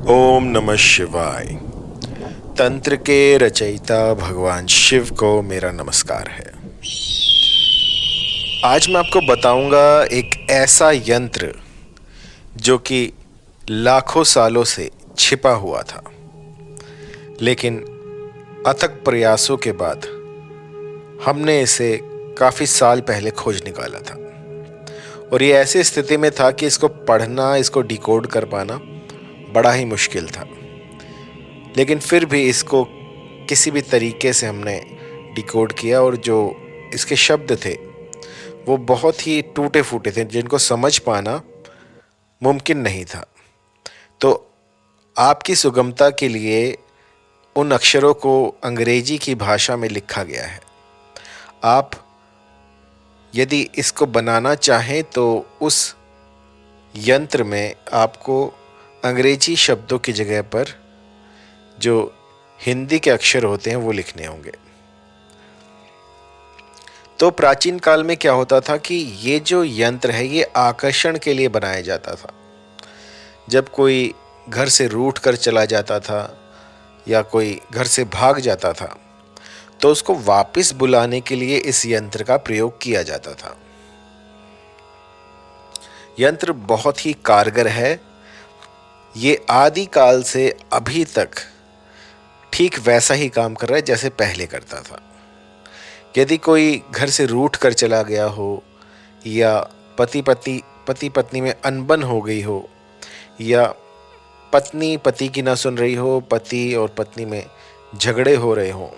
ओम नमः शिवाय। तंत्र के रचयिता भगवान शिव को मेरा नमस्कार है। आज मैं आपको बताऊंगा एक ऐसा यंत्र जो कि लाखों सालों से छिपा हुआ था, लेकिन अथक प्रयासों के बाद हमने इसे काफ़ी साल पहले खोज निकाला था। और ये ऐसी स्थिति में था कि इसको पढ़ना, इसको डिकोड कर पाना बड़ा ही मुश्किल था, लेकिन फिर भी इसको किसी भी तरीके से हमने डिकोड किया। और जो इसके शब्द थे वो बहुत ही टूटे फूटे थे, जिनको समझ पाना मुमकिन नहीं था। तो आपकी सुगमता के लिए उन अक्षरों को अंग्रेजी की भाषा में लिखा गया है। आप यदि इसको बनाना चाहें तो उस यंत्र में आपको अंग्रेजी शब्दों की जगह पर जो हिंदी के अक्षर होते हैं वो लिखने होंगे। तो प्राचीन काल में क्या होता था कि ये जो यंत्र है ये आकर्षण के लिए बनाया जाता था। जब कोई घर से रूठ कर चला जाता था या कोई घर से भाग जाता था तो उसको वापस बुलाने के लिए इस यंत्र का प्रयोग किया जाता था। यंत्र बहुत ही कारगर है। ये आदि काल से अभी तक ठीक वैसा ही काम कर रहा है जैसे पहले करता था। यदि कोई घर से रूठ कर चला गया हो या पति पत्नी में अनबन हो गई हो या पत्नी पति की ना सुन रही हो, पति और पत्नी में झगड़े हो रहे हों,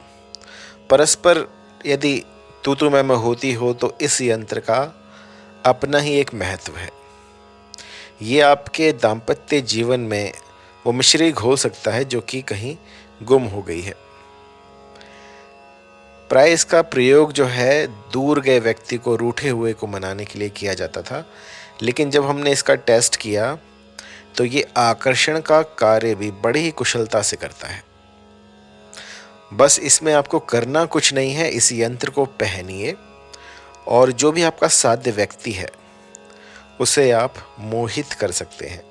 परस्पर यदि तू मैं होती हो, तो इस यंत्र का अपना ही एक महत्व है। ये आपके दाम्पत्य जीवन में वो मिश्री घोल सकता है जो कि कहीं गुम हो गई है। प्राय इसका प्रयोग जो है दूर गए व्यक्ति को, रूठे हुए को मनाने के लिए किया जाता था, लेकिन जब हमने इसका टेस्ट किया तो ये आकर्षण का कार्य भी बड़ी ही कुशलता से करता है। बस इसमें आपको करना कुछ नहीं है, इस यंत्र को पहनिए और जो भी आपका साध्य व्यक्ति है उसे आप मोहित कर सकते हैं,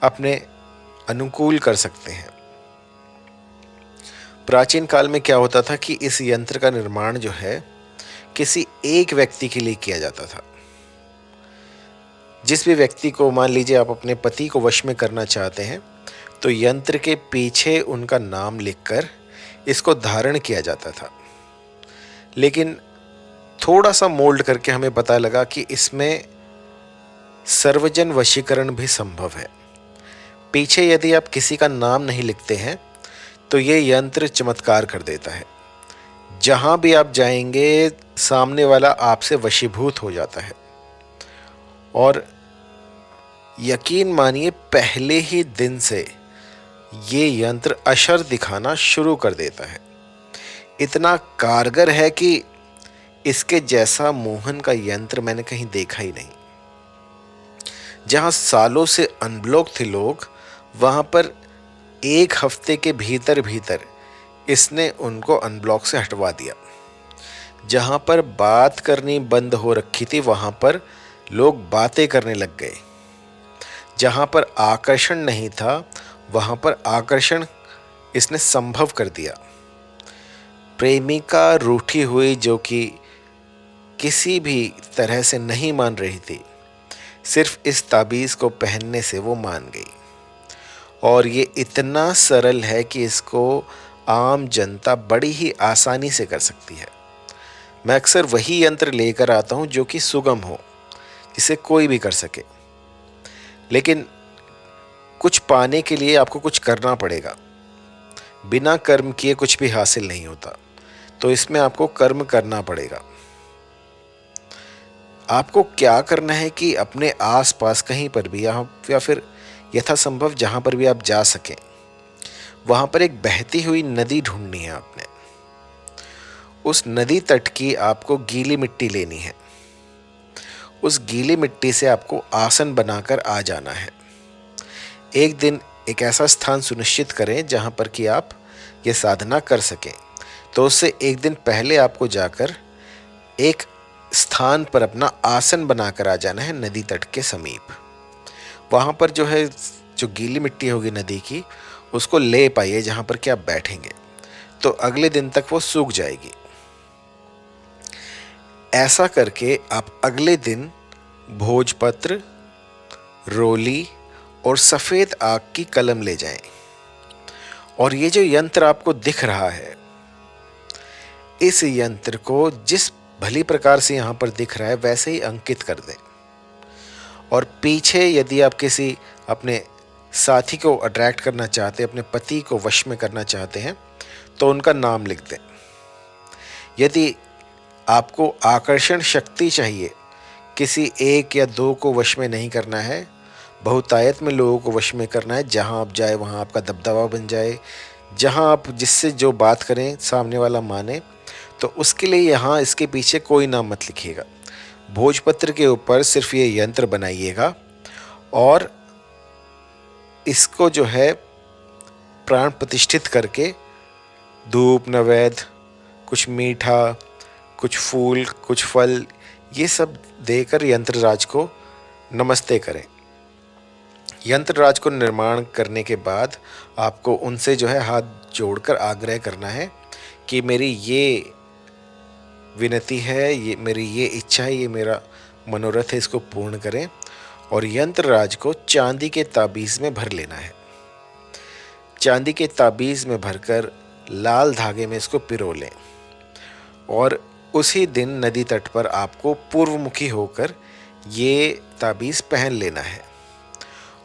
अपने अनुकूल कर सकते हैं। प्राचीन काल में क्या होता था कि इस यंत्र का निर्माण जो है किसी एक व्यक्ति के लिए किया जाता था। जिस भी व्यक्ति को, मान लीजिए आप अपने पति को वश में करना चाहते हैं, तो यंत्र के पीछे उनका नाम लिखकर इसको धारण किया जाता था। लेकिन थोड़ा सा मोल्ड करके हमें पता लगा कि इसमें सर्वजन वशीकरण भी संभव है। पीछे यदि आप किसी का नाम नहीं लिखते हैं तो ये यंत्र चमत्कार कर देता है। जहां भी आप जाएंगे सामने वाला आपसे वशीभूत हो जाता है। और यकीन मानिए, पहले ही दिन से ये यंत्र असर दिखाना शुरू कर देता है। इतना कारगर है कि इसके जैसा मोहन का यंत्र मैंने कहीं देखा ही नहीं। जहां सालों से अनब्लॉक थे लोग, वहां पर एक हफ्ते के भीतर भीतर इसने उनको अनब्लॉक से हटवा दिया। जहां पर बात करनी बंद हो रखी थी वहां पर लोग बातें करने लग गए। जहां पर आकर्षण नहीं था वहां पर आकर्षण इसने संभव कर दिया। प्रेमिका रूठी हुई जो कि किसी भी तरह से नहीं मान रही थी, सिर्फ इस ताबीज़ को पहनने से वो मान गई। और ये इतना सरल है कि इसको आम जनता बड़ी ही आसानी से कर सकती है। मैं अक्सर वही यंत्र लेकर आता हूँ जो कि सुगम हो, जिसे कोई भी कर सके। लेकिन कुछ पाने के लिए आपको कुछ करना पड़ेगा। बिना कर्म किए कुछ भी हासिल नहीं होता, तो इसमें आपको कर्म करना पड़ेगा। आपको क्या करना है कि अपने आसपास कहीं पर भी या फिर यथासंभव जहाँ पर भी आप जा सकें, वहाँ पर एक बहती हुई नदी ढूंढनी है आपने। उस नदी तट की आपको गीली मिट्टी लेनी है। उस गीली मिट्टी से आपको आसन बनाकर आ जाना है। एक दिन एक ऐसा स्थान सुनिश्चित करें जहाँ पर कि आप ये साधना कर सकें। तो उससे एक दिन पहले आपको जाकर एक स्थान पर अपना आसन बनाकर आ जाना है, नदी तट के समीप। वहाँ पर जो है जो गीली मिट्टी होगी नदी की, उसको ले पाइए जहाँ पर कि आप बैठेंगे, तो अगले दिन तक वो सूख जाएगी। ऐसा करके आप अगले दिन भोजपत्र, रोली और सफ़ेद आग की कलम ले जाएं। और ये जो यंत्र आपको दिख रहा है, इस यंत्र को जिस भली प्रकार से यहाँ पर दिख रहा है वैसे ही अंकित कर दें। और पीछे यदि आप किसी अपने साथी को अट्रैक्ट करना चाहते हैं, अपने पति को वश में करना चाहते हैं, तो उनका नाम लिख दें। यदि आपको आकर्षण शक्ति चाहिए, किसी एक या दो को वश में नहीं करना है, बहुतायत में लोगों को वश में करना है, जहां आप जाए वहां आपका दबदबा बन जाए, जहां आप जिससे जो बात करें सामने वाला माने, तो उसके लिए यहाँ इसके पीछे कोई नाम मत लिखिएगा। भोजपत्र के ऊपर सिर्फ ये यंत्र बनाइएगा और इसको जो है प्राण प्रतिष्ठित करके धूप, नैवेद्य, कुछ मीठा, कुछ फूल, कुछ फल, ये सब देकर यंत्रराज को नमस्ते करें। यंत्रराज को निर्माण करने के बाद आपको उनसे जो है हाथ जोड़कर आग्रह करना है कि मेरी ये विनती है, ये मेरी ये इच्छा है, ये मेरा मनोरथ है, इसको पूर्ण करें। और यंत्रराज को चांदी के ताबीज़ में भर लेना है। चांदी के ताबीज़ में भरकर लाल धागे में इसको पिरो लें और उसी दिन नदी तट पर आपको पूर्वमुखी होकर ये ताबीज़ पहन लेना है।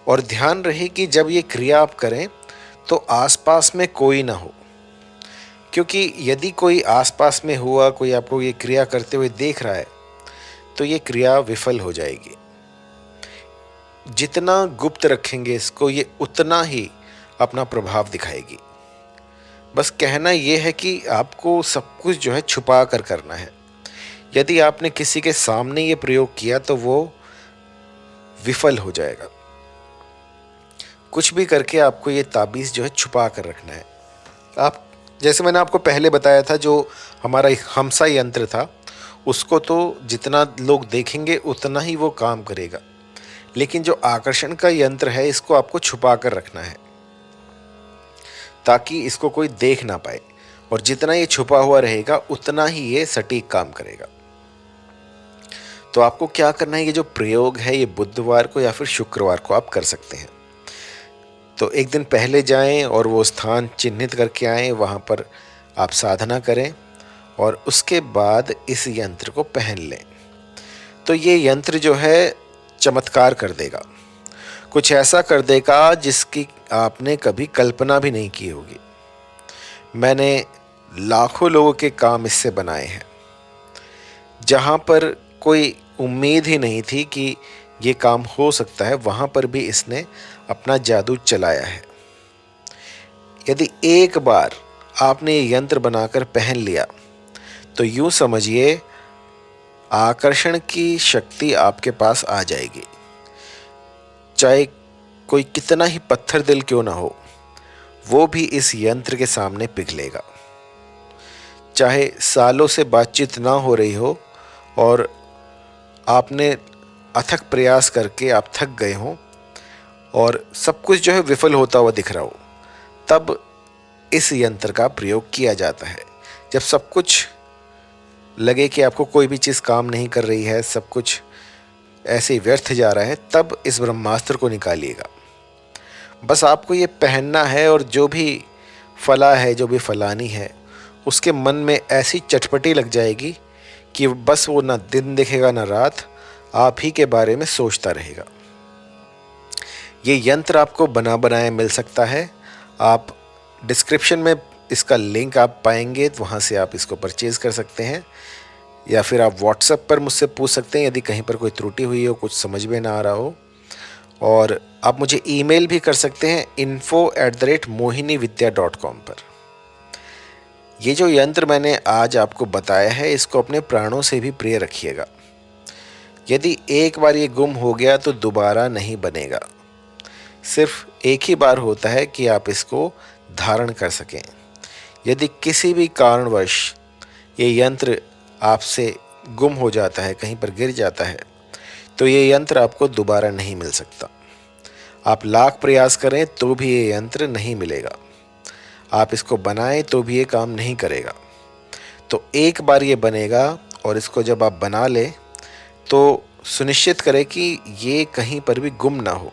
और ध्यान रहे कि जब ये क्रिया आप करें तो आसपास में कोई ना हो, क्योंकि यदि कोई आसपास में हुआ, कोई आपको ये क्रिया करते हुए देख रहा है, तो ये क्रिया विफल हो जाएगी। जितना गुप्त रखेंगे इसको, ये उतना ही अपना प्रभाव दिखाएगी। बस कहना ये है कि आपको सब कुछ जो है छुपा कर करना है। यदि आपने किसी के सामने ये प्रयोग किया तो वो विफल हो जाएगा। कुछ भी करके आपको ये ताबीज़ जो है छुपा कर रखना है। आप जैसे मैंने आपको पहले बताया था, जो हमारा हमसा यंत्र था, उसको तो जितना लोग देखेंगे उतना ही वो काम करेगा, लेकिन जो आकर्षण का यंत्र है इसको आपको छुपा कर रखना है ताकि इसको कोई देख ना पाए। और जितना ये छुपा हुआ रहेगा उतना ही ये सटीक काम करेगा। तो आपको क्या करना है, ये जो प्रयोग है ये बुधवार को या फिर शुक्रवार को आप कर सकते हैं। तो एक दिन पहले जाएं और वो स्थान चिन्हित करके आएं, वहाँ पर आप साधना करें और उसके बाद इस यंत्र को पहन लें। तो ये यंत्र जो है चमत्कार कर देगा, कुछ ऐसा कर देगा जिसकी आपने कभी कल्पना भी नहीं की होगी। मैंने लाखों लोगों के काम इससे बनाए हैं, जहाँ पर कोई उम्मीद ही नहीं थी कि ये काम हो सकता है, वहाँ पर भी इसने अपना जादू चलाया है। यदि एक बार आपने ये यंत्र बनाकर पहन लिया तो यूँ समझिए आकर्षण की शक्ति आपके पास आ जाएगी। चाहे कोई कितना ही पत्थर दिल क्यों ना हो, वो भी इस यंत्र के सामने पिघलेगा। चाहे सालों से बातचीत ना हो रही हो और आपने अथक प्रयास करके आप थक गए हों और सब कुछ जो है विफल होता हुआ दिख रहा हो, तब इस यंत्र का प्रयोग किया जाता है। जब सब कुछ लगे कि आपको कोई भी चीज़ काम नहीं कर रही है, सब कुछ ऐसे ही व्यर्थ जा रहा है, तब इस ब्रह्मास्त्र को निकालिएगा। बस आपको ये पहनना है और जो भी फला है, जो भी फलानी है, उसके मन में ऐसी चटपटी लग जाएगी कि बस वो ना दिन दिखेगा ना रात, आप ही के बारे में सोचता रहेगा। ये यंत्र आपको बना बनाया मिल सकता है। आप डिस्क्रिप्शन में इसका लिंक आप पाएंगे, तो वहाँ से आप इसको परचेज़ कर सकते हैं, या फिर आप व्हाट्सएप पर मुझसे पूछ सकते हैं यदि कहीं पर कोई त्रुटि हुई हो, कुछ समझ में ना आ रहा हो। और आप मुझे ईमेल भी कर सकते हैं info@mohinividya.com पर। ये जो यंत्र मैंने आज आपको बताया है, इसको अपने प्राणों से भी प्रिय रखिएगा। यदि एक बार ये गुम हो गया तो दोबारा नहीं बनेगा। सिर्फ एक ही बार होता है कि आप इसको धारण कर सकें। यदि किसी भी कारणवश ये यंत्र आपसे गुम हो जाता है, कहीं पर गिर जाता है, तो ये यंत्र आपको दोबारा नहीं मिल सकता। आप लाख प्रयास करें तो भी ये यंत्र नहीं मिलेगा। आप इसको बनाएं तो भी ये काम नहीं करेगा। तो एक बार ये बनेगा और इसको जब आप बना लें तो सुनिश्चित करें कि ये कहीं पर भी गुम ना हो।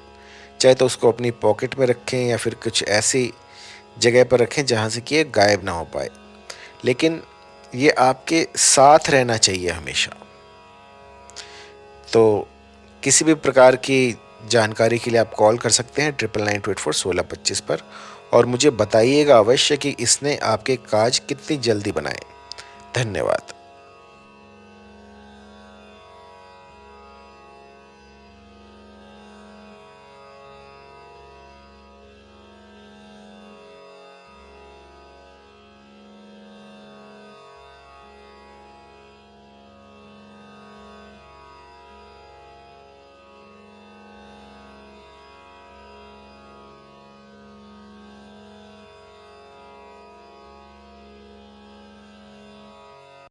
चाहे तो उसको अपनी पॉकेट में रखें या फिर कुछ ऐसी जगह पर रखें जहाँ से कि ये गायब ना हो पाए, लेकिन ये आपके साथ रहना चाहिए हमेशा। तो किसी भी प्रकार की जानकारी के लिए आप कॉल कर सकते हैं 9992841625 पर, और मुझे बताइएगा अवश्य कि इसने आपके काज कितनी जल्दी बनाए। धन्यवाद।